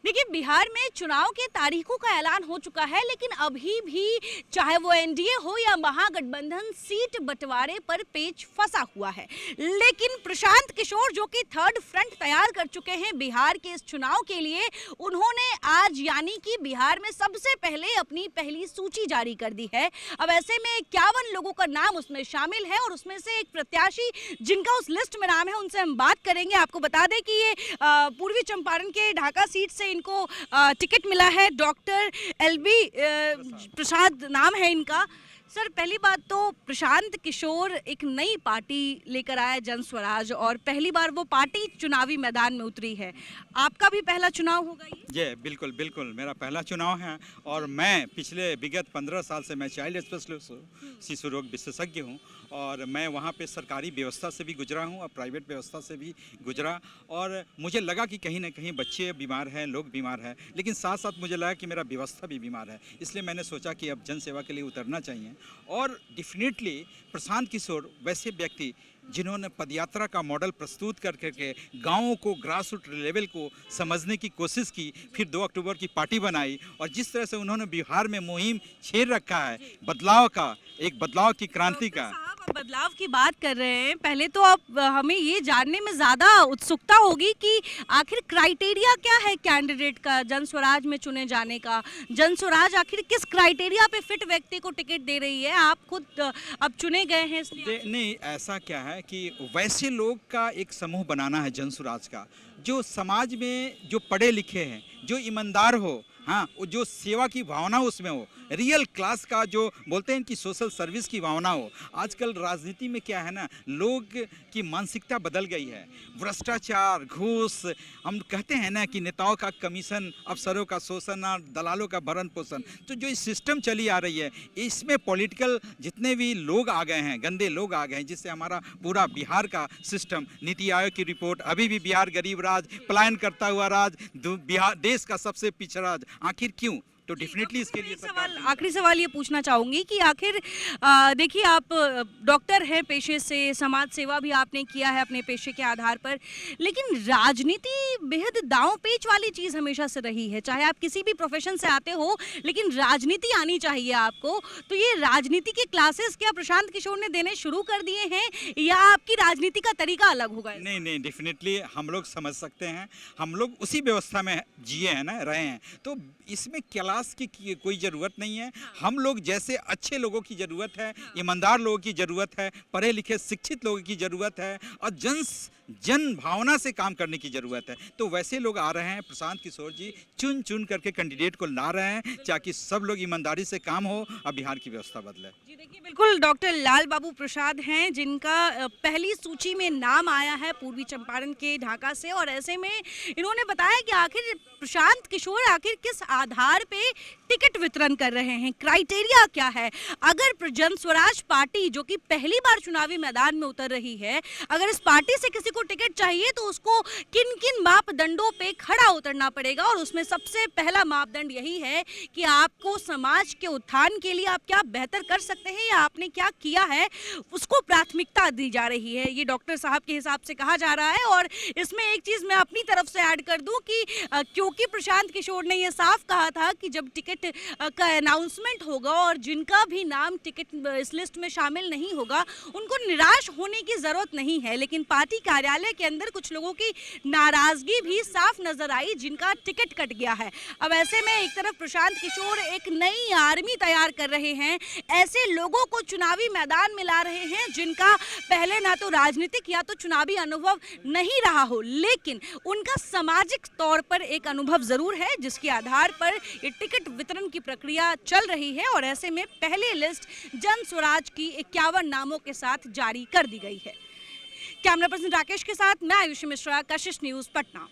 देखिए, बिहार में चुनाव के तारीखों का ऐलान हो चुका है, लेकिन अभी भी चाहे वो एनडीए हो या महागठबंधन, सीट बंटवारे पर पेच फंसा हुआ है। लेकिन प्रशांत किशोर, जो कि थर्ड फ्रंट तैयार कर चुके हैं बिहार के इस चुनाव के लिए, उन्होंने आज यानी कि बिहार में सबसे पहले अपनी पहली सूची जारी कर दी है। अब ऐसे में 51 लोगों का नाम उसमें शामिल है और उसमें से एक प्रत्याशी जिनका उस लिस्ट में नाम है, उनसे हम बात करेंगे। आपको बता दें कि ये पूर्वी चंपारण के ढाका सीट से इनको टिकट मिला है। डॉक्टर एलबी प्रसाद नाम है इनका। सर, पहली बात तो प्रशांत किशोर एक नई पार्टी लेकर आए, जन स्वराज, और पहली बार वो पार्टी चुनावी मैदान में उतरी है। आपका भी पहला चुनाव होगा ये? जी बिल्कुल बिल्कुल, मेरा पहला चुनाव है और मैं पिछले विगत 15 साल से मैं चाइल्ड स्पेशलिस्ट हूँ, शिशु रोग विशेषज्ञ हूँ और मैं वहाँ पे सरकारी व्यवस्था से भी गुजरा हूँ और प्राइवेट व्यवस्था से भी गुजरा। और मुझे लगा कि कहीं ना कहीं बच्चे बीमार हैं, लोग बीमार हैं, लेकिन साथ साथ मुझे लगा कि मेरा व्यवस्था भी बीमार है। इसलिए मैंने सोचा कि अब जन सेवा के लिए उतरना चाहिए। और डेफिनेटली प्रशांत किशोर वैसे व्यक्ति जिन्होंने पदयात्रा का मॉडल प्रस्तुत करके गाँवों को, ग्रास रूट लेवल को समझने की कोशिश की, फिर 2 अक्टूबर की पार्टी बनाई और जिस तरह से उन्होंने बिहार में मुहिम छेड़ रखा है बदलाव का, एक बदलाव की क्रांति का। बदलाव की बात कर रहे हैं, पहले तो आप हमें ये जानने में ज़्यादा उत्सुकता होगी कि आखिर क्राइटेरिया क्या है कैंडिडेट का जन स्वराज में चुने जाने का। जन स्वराज आखिर किस क्राइटेरिया पे फिट व्यक्ति को टिकट दे रही है? आप खुद अब चुने गए हैं इसलिए। नहीं, ऐसा क्या है कि वैसे लोग का एक समूह बनाना है जन स्वराज का, जो समाज में जो पढ़े लिखे हैं, जो ईमानदार हो, हाँ, वो जो सेवा की भावना उसमें हो, रियल क्लास का जो बोलते हैं कि सोशल सर्विस की भावना हो। आजकल राजनीति में क्या है ना, लोग की मानसिकता बदल गई है। भ्रष्टाचार, घूस, हम कहते हैं ना कि नेताओं का कमीशन, अफसरों का शोषण और दलालों का भरण पोषण, तो जो इस सिस्टम चली आ रही है, इसमें पॉलिटिकल जितने भी लोग आ गए हैं, गंदे लोग आ गए हैं, जिससे हमारा पूरा बिहार का सिस्टम, नीति आयोग की रिपोर्ट, अभी भी बिहार गरीब राज, पलायन करता हुआ राज, बिहार देश का सबसे पिछड़ा, आखिर क्यों? तो डेफिनेटली इसके लिए आखिरी सवाल ये पूछना चाहूंगी कि आखिर देखिए, आप डॉक्टर हैं पेशे से, समाज सेवा भी आपने किया है अपने पेशे के आधार पर, लेकिन राजनीति बेहद दांव पेच वाली चीज़ हमेशा से रही है। चाहे आप किसी भी प्रोफेशन से आते हो, लेकिन राजनीति आनी चाहिए आपको। तो ये राजनीति के क्लासेस क्या प्रशांत किशोर ने देने शुरू कर दिए हैं या आपकी राजनीति का तरीका अलग होगा? नहीं नहीं, डेफिनेटली हम लोग समझ सकते हैं, हम लोग उसी व्यवस्था में जिए हैं ना, रहे हैं, तो इसमें क्लास की कोई ज़रूरत नहीं है। हम लोग जैसे अच्छे लोगों की ज़रूरत है, ईमानदार लोगों की ज़रूरत है, पढ़े लिखे शिक्षित लोगों की ज़रूरत है और जन भावना से काम करने की ज़रूरत है। तो वैसे लोग आ रहे हैं। प्रशांत किशोर जी चुन चुन करके कैंडिडेट को ला रहे हैं ताकि सब लोग ईमानदारी से काम हो और बिहार की व्यवस्था बदले। जी देखिए, बिल्कुल डॉक्टर लाल बाबू प्रसाद हैं जिनका पहली सूची में नाम आया है पूर्वी चंपारण के ढाका से, और ऐसे में इन्होंने बताया कि आखिर प्रशांत किशोर आखिर किस आधार पे टिकट वितरण कर रहे हैं, क्राइटेरिया क्या है। अगर जन स्वराज पार्टी, जो कि पहली बार चुनावी मैदान में उतर रही है, अगर इस पार्टी से किसी को टिकट चाहिए तो उसको किन किन मापदंडों पे खड़ा उतरना पड़ेगा, और उसमें सबसे पहला मापदंड यही है कि आपको समाज के उत्थान के लिए आप क्या बेहतर कर सकते हैं या आपने क्या किया है, उसको प्राथमिकता दी जा रही है। ये डॉक्टर साहब के हिसाब से कहा जा रहा है। और इसमें एक चीज़ मैं अपनी तरफ से ऐड कर दूं कि क्योंकि प्रशांत किशोर ने यह साफ कहा था कि जब टिकट का अनाउंसमेंट होगा और जिनका भी नाम टिकट इस लिस्ट में शामिल नहीं होगा, उनको निराश होने की जरूरत नहीं है। लेकिन पार्टी कार्यालय के अंदर कुछ लोगों की नाराजगी भी साफ नजर आई, जिनका टिकट कट गया है। अब ऐसे में एक तरफ प्रशांत किशोर एक नई आर्मी तैयार कर रहे हैं, ऐसे लोगों को चुनावी मैदान में ला रहे हैं जिनका पहले ना तो राजनीतिक या तो चुनावी अनुभव नहीं रहा हो, लेकिन उनका सामाजिक तौर पर एक अनुभव जरूर है, जिसके आधार पर ये टिकट वितरण की प्रक्रिया चल रही है। और ऐसे में पहली लिस्ट जन स्वराज की 51 नामों के साथ जारी कर दी गई है। कैमरा पर्सन राकेश के साथ मैं आयुषी मिश्रा, कशिश न्यूज़, पटना।